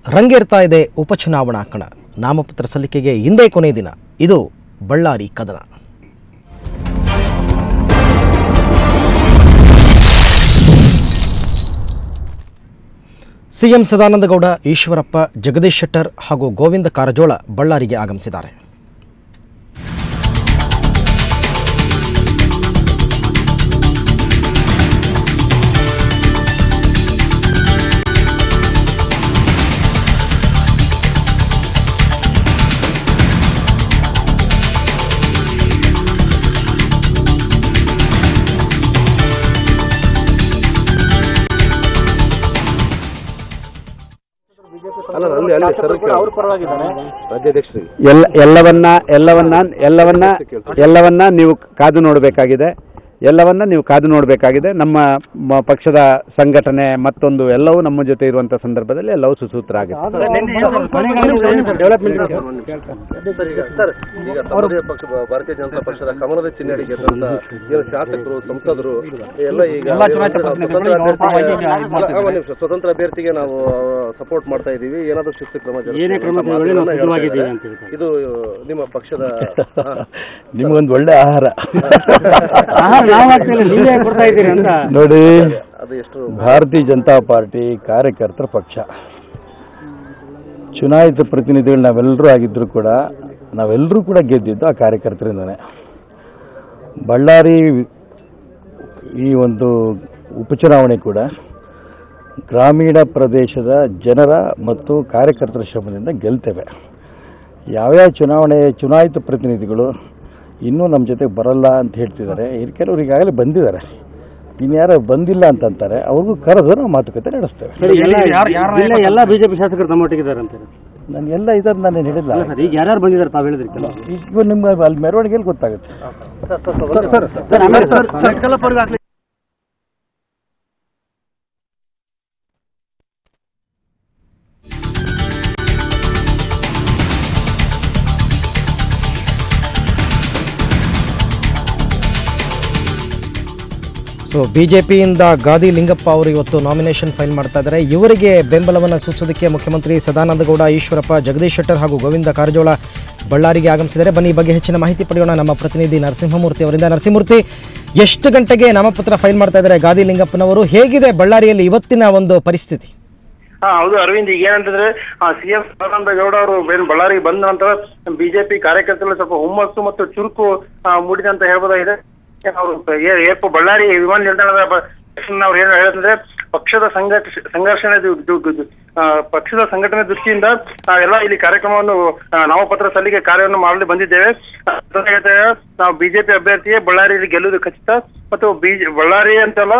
ರಂಗೇರ್ತಾ ಇದೆ ಉಪಚುನಾವಣಾ ಕಣ. ನಾಮಪತ್ರ ಸಲ್ಲಿಕೆಗೆ ಇಂದೇ ಕೊನೆ ದಿನ. ಇದು ಬಳ್ಳಾರಿ ಕದನ. ಸಿಎಂ ಸದಾನಂದಗೌಡ, ಈಶ್ವರಪ್ಪ, ಜಗದೀಶ್ ಶೆಟ್ಟರ್ ಹಾಗೂ ಗೋವಿಂದ ಕಾರಜೋಳ ಬಳ್ಳಾರಿಗೆ ಆಗಮಿಸಿದ್ದಾರೆ. ಎಲ್ಲವನ್ನ ನೀವು ಕಾದು ನೋಡಬೇಕಾಗಿದೆ. ನಮ್ಮ ಪಕ್ಷದ ಸಂಘಟನೆ ಮತ್ತೊಂದು ಎಲ್ಲವೂ ನಮ್ಮ ಜೊತೆ ಇರುವಂತಹ ಸಂದರ್ಭದಲ್ಲಿ ಎಲ್ಲವೂ ಸುಸೂತ್ರ ಆಗಿದೆ. ಭಾರತೀಯ ಜನತಾ ಪಕ್ಷದ ಕಮಲದ ಚಿಹ್ನೆಗೆ ಶಾಸಕರು, ಸಂಸದರು ಎಲ್ಲ ಈಗ ಸ್ವತಂತ್ರ ಅಭ್ಯರ್ಥಿಗೆ ನಾವು ಸಪೋರ್ಟ್ ಮಾಡ್ತಾ ಇದ್ದೀವಿ. ಏನಾದರೂ ಶಿಸ್ತು ಕ್ರಮ ಇದು ನಿಮ್ಮ ಪಕ್ಷದ ನಿಮಗೊಂದು ಒಳ್ಳೆ ಆಹಾರ ನೋಡಿ. ಭಾರತೀಯ ಜನತಾ ಪಾರ್ಟಿ ಕಾರ್ಯಕರ್ತರ ಪಕ್ಷ, ಚುನಾಯಿತ ಪ್ರತಿನಿಧಿಗಳು ನಾವೆಲ್ಲರೂ ಆಗಿದ್ರು ಕೂಡ ನಾವೆಲ್ಲರೂ ಕೂಡ ಗೆದ್ದಿದ್ದು ಆ ಕಾರ್ಯಕರ್ತರಿಂದನೇ. ಬಳ್ಳಾರಿ ಈ ಒಂದು ಉಪಚುನಾವಣೆ ಕೂಡ ಗ್ರಾಮೀಣ ಪ್ರದೇಶದ ಜನರ ಮತ್ತು ಕಾರ್ಯಕರ್ತರ ಶ್ರಮದಿಂದ ಗೆಲ್ತೇವೆ. ಯಾವ್ಯಾವ ಚುನಾಯಿತ ಪ್ರತಿನಿಧಿಗಳು ಇನ್ನೂ ನಮ್ಮ ಜೊತೆಗೆ ಬರಲ್ಲ ಅಂತ ಹೇಳ್ತಿದ್ದಾರೆ. ಕೆಲವರು ಈಗಾಗಲೇ ಬಂದಿದ್ದಾರೆ, ಇನ್ಯಾರೋ ಬಂದಿಲ್ಲ ಅಂತಂತಾರೆ. ಅವ್ರಿಗೂ ಕರೆದು ನಾವು ಮಾತುಕತೆ ನಡೆಸ್ತೇವೆ. ಎಲ್ಲ ಬಿಜೆಪಿ ಶಾಸಕರು ತಮ್ಮೊಟ್ಟಿಗಿದ್ದಾರೆ ಅಂತಾರೆ. ನಾನು ಎಲ್ಲ ಇದ್ದಾರೆ, ನಾನೇನು ಹೇಳಿಲ್ಲ. ಈಗ ಯಾರ್ಯಾರು ಬಂದಿದ್ದಾರೆ ತಾವು ಹೇಳಿದ್ರಿ? ಈಗ ನಿಮ್ಗೆ ಅಲ್ಲಿ ಮೆರವಣಿಗೆಯಲ್ಲಿ ಗೊತ್ತಾಗುತ್ತೆ. ಸೊ ಬಿಜೆಪಿಯಿಂದ ಗಾದಿ ಲಿಂಗಪ್ಪ ಅವರು ಇವತ್ತು ನಾಮಿನೇಷನ್ ಫೈಲ್ ಮಾಡ್ತಾ ಇದ್ದಾರೆ. ಇವರಿಗೆ ಬೆಂಬಲವನ್ನು ಸೂಚಿಸೋದಕ್ಕೆ ಮುಖ್ಯಮಂತ್ರಿ ಸದಾನಂದಗೌಡ, ಈಶ್ವರಪ್ಪ, ಜಗದೀಶ್ ಶೆಟ್ಟರ್ ಹಾಗೂ ಗೋವಿಂದ ಕಾರಜೋಳ ಬಳ್ಳಾರಿಗೆ ಆಗಮಿಸಿದ್ದಾರೆ. ಬನ್ನಿ ಈ ಬಗ್ಗೆ ಹೆಚ್ಚಿನ ಮಾಹಿತಿ ಪಡೆಯೋಣ ನಮ್ಮ ಪ್ರತಿನಿಧಿ ನರಸಿಂಹಮೂರ್ತಿ ಅವರಿಂದ. ನರಸಿಂಹಮೂರ್ತಿ, ಎಷ್ಟು ಗಂಟೆಗೆ ನಾಮಪತ್ರ ಫೈಲ್ ಮಾಡ್ತಾ ಇದ್ದಾರೆ ಗಾದಿ ಲಿಂಗಪ್ಪನವರು? ಹೇಗಿದೆ ಬಳ್ಳಾರಿಯಲ್ಲಿ ಇವತ್ತಿನ ಒಂದು ಪರಿಸ್ಥಿತಿ? ಹೌದು ಅರವಿಂದ್, ಈಗ ಏನಂತಂದ್ರೆ ಸಿಎಂ ಸದಾನಂದಗೌಡ ಅವರು ಬಳ್ಳಾರಿಗೆ ಬಂದ ನಂತರ ಬಿಜೆಪಿ ಕಾರ್ಯಕರ್ತರಲ್ಲಿ ಸ್ವಲ್ಪ ಹುಮ್ಮಸ್ಸು ಮತ್ತು ಚುರುಕು ಮೂಡಿದೆ ಅಂತ ಹೇಳ್ಬೋದಾಗಿದೆ. ಅವರು ಬಳ್ಳಾರಿ ವಿಮಾನ ನಿಲ್ದಾಣದ ಅವ್ರು ಏನು ಹೇಳಂದ್ರೆ ಪಕ್ಷದ ಸಂಘಟನೆ ದೃಷ್ಟಿಯಿಂದ ನಾವೆಲ್ಲ ಇಲ್ಲಿ ಕಾರ್ಯಕ್ರಮವನ್ನು ನಾಮಪತ್ರ ಸಲ್ಲಿಕೆ ಕಾರ್ಯವನ್ನು ಮಾಡಲು ಬಂದಿದ್ದೇವೆ. ನಾವು ಬಿಜೆಪಿ ಅಭ್ಯರ್ಥಿಯೇ ಬಳ್ಳಾರಿಯಲ್ಲಿ ಗೆಲ್ಲುವುದು ಖಚಿತ. ಮತ್ತು ಬಳ್ಳಾರಿ ಅಂತಲ್ಲ,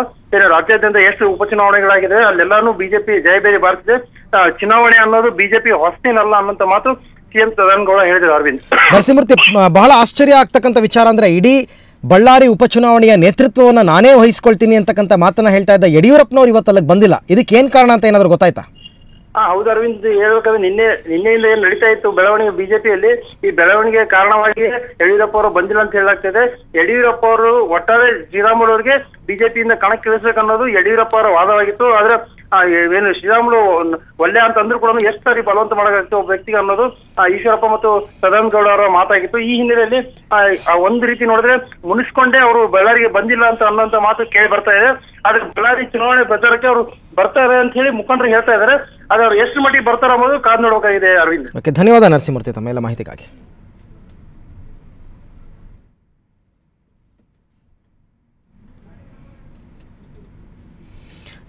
ರಾಜ್ಯಾದ್ಯಂತ ಎಷ್ಟು ಉಪಚುನಾವಣೆಗಳಾಗಿದೆ ಅಲ್ಲೆಲ್ಲಾನು ಬಿಜೆಪಿ ಜಯಬೇರಿ ಬಾರಿಸಿದೆ. ಚುನಾವಣೆ ಅನ್ನೋದು ಬಿಜೆಪಿ ಹೊಸತೇನಲ್ಲ ಅನ್ನೋಂತ ಮಾತು ಸಿಎಂ ಸದಾನಂದಗೌಡ ಹೇಳಿದರು. ಅರವಿಂದ್, ನರಸಿಂಹಮೂರ್ತಿ, ಬಹಳ ಆಶ್ಚರ್ಯ ಆಗ್ತಕ್ಕಂಥ ವಿಚಾರ ಅಂದ್ರೆ ಇಡೀ ಬಳ್ಳಾರಿ ಉಪಚುನಾವಣೆಯ ನೇತೃತ್ವವನ್ನು ನಾನೇ ವಹಿಸ್ಕೊಳ್ತೀನಿ ಅಂತಕ್ಕಂಥ ಮಾತನ್ನ ಹೇಳ್ತಾ ಇದ್ದ ಯಡಿಯೂರಪ್ಪನವರು ಇವತ್ತು ಅಲ್ಲಿಗೆ ಬಂದಿಲ್ಲ. ಇದಕ್ಕೆ ಏನ್ ಕಾರಣ ಅಂತ ಏನಾದ್ರು ಗೊತ್ತಾಯ್ತಾ? ಹೌದು ಅರವಿಂದ್, ಹೇಳ್ಬೇಕಾದ್ರೆ ನಿನ್ನೆಯಿಂದ ಏನು ನಡೀತಾ ಇತ್ತು ಬೆಳವಣಿಗೆ ಬಿಜೆಪಿಯಲ್ಲಿ, ಈ ಬೆಳವಣಿಗೆ ಕಾರಣವಾಗಿ ಯಡಿಯೂರಪ್ಪ ಅವರು ಬಂದಿಲ್ಲ ಅಂತ ಹೇಳಲಾಗ್ತದೆ. ಯಡಿಯೂರಪ್ಪ ಅವರು ಒಟ್ಟಾರೆ ಶ್ರೀರಾಮುಲು ಅವರಿಗೆ ಬಿಜೆಪಿಯಿಂದ ಕಣಕ್ಕಿಳಿಸಬೇಕನ್ನೋದು ಯಡಿಯೂರಪ್ಪ ಅವರ ವಾದವಾಗಿತ್ತು. ಆದ್ರೆ ಏನು ಶ್ರೀರಾಮುಲು ಒಳ್ಳೆ ಅಂತ ಅಂದ್ರೂ ಕೂಡ ಎಷ್ಟು ಸಾರಿ ಬಲವಂತ ಮಾಡಬೇಕಾಗ್ತದೆ ಒಬ್ಬ ವ್ಯಕ್ತಿಗೆ ಅನ್ನೋದು ಈಶ್ವರಪ್ಪ ಮತ್ತು ಸದಾನಂದಗೌಡ ಅವರ ಮಾತಾಗಿತ್ತು. ಈ ಹಿನ್ನೆಲೆಯಲ್ಲಿ ಒಂದು ರೀತಿ ನೋಡಿದ್ರೆ ಮುನಿಸ್ಕೊಂಡೇ ಅವರು ಬಳ್ಳಾರಿಗೆ ಬಂದಿಲ್ಲ ಅಂತ ಅನ್ನೋಂಥ ಮಾತು ಕೇಳಿ ಬರ್ತಾ ಇದೆ. ಆದ್ರೆ ಬಳ್ಳಾರಿ ಚುನಾವಣೆ ಪ್ರಚಾರಕ್ಕೆ ಅವರು ಬರ್ತಾರೆ ಅಂತ ಹೇಳಿ ಮುಖಂಡರು ಹೇಳ್ತಾ ಇದ್ದಾರೆ. ಆದ್ರೆ ಅವ್ರು ಎಷ್ಟು ಮಟ್ಟಿಗೆ ಬರ್ತಾರೆ ಅನ್ನೋದು ಕಾದು ನೋಡಬೇಕಾಗಿದೆ. ಅರವಿಂದ್, ಓಕೆ, ಧನ್ಯವಾದ ನರಸಿಂಹಮೂರ್ತಿ ತಮ್ಮ ಎಲ್ಲ ಮಾಹಿತಿಗಾಗಿ.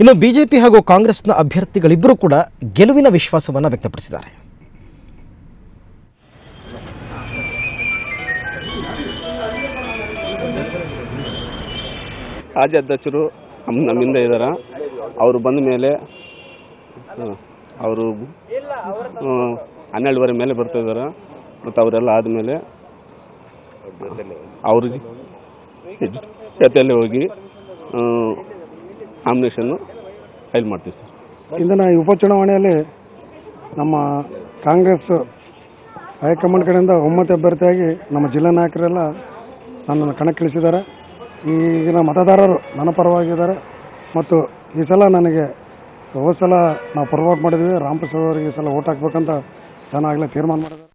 ಇನ್ನು ಬಿಜೆಪಿ ಹಾಗೂ ಕಾಂಗ್ರೆಸ್ನ ಅಭ್ಯರ್ಥಿಗಳಿಬ್ಬರೂ ಕೂಡ ಗೆಲುವಿನ ವಿಶ್ವಾಸವನ್ನು ವ್ಯಕ್ತಪಡಿಸಿದ್ದಾರೆ. ರಾಜ್ಯ ಅಧ್ಯಕ್ಷರು ನಮ್ಮಿಂದ ಇದ್ದಾರೆ. ಅವರು ಬಂದ ಮೇಲೆ ಅವರು 12:30 ಮೇಲೆ ಬರ್ತಾ ಇದ್ದಾರೆ. ಮತ್ತು ಅವರೆಲ್ಲ ಆದಮೇಲೆ ಅವ್ರ ಜೊತೆಯಲ್ಲಿ ಹೋಗಿ ನಾಮಿನೇಷನ್ನು ಫೈಲ್ ಮಾಡ್ತೀವಿ ಸರ್. ಇಂದಿನ ಈ ಉಪಚುನಾವಣೆಯಲ್ಲಿ ನಮ್ಮ ಕಾಂಗ್ರೆಸ್ ಹೈಕಮಾಂಡ್ ಕಡೆಯಿಂದ ಒಮ್ಮತ ಅಭ್ಯರ್ಥಿಯಾಗಿ ನಮ್ಮ ಜಿಲ್ಲಾ ನಾಯಕರೆಲ್ಲ ನನ್ನನ್ನು ಕಣಕ್ಕಿಳಿಸಿದ್ದಾರೆ. ಈಗಿನ ಮತದಾರರು ನನ್ನ ಪರವಾಗಿದ್ದಾರೆ ಮತ್ತು ಈ ಸಲ ನನಗೆ ಹೋದ ಸಲ ನಾವು ಫಾರ್ವರ್ಡ್ ಮಾಡಿದ್ವಿ ರಾಮಪ್ರಸಾದ್ ಅವರಿಗೆ ಈ ಸಲ ಓಟ್ ಹಾಕ್ಬೇಕಂತ ಜನ ಆಗಲೇ ತೀರ್ಮಾನ ಮಾಡಿದ್ದಾರೆ.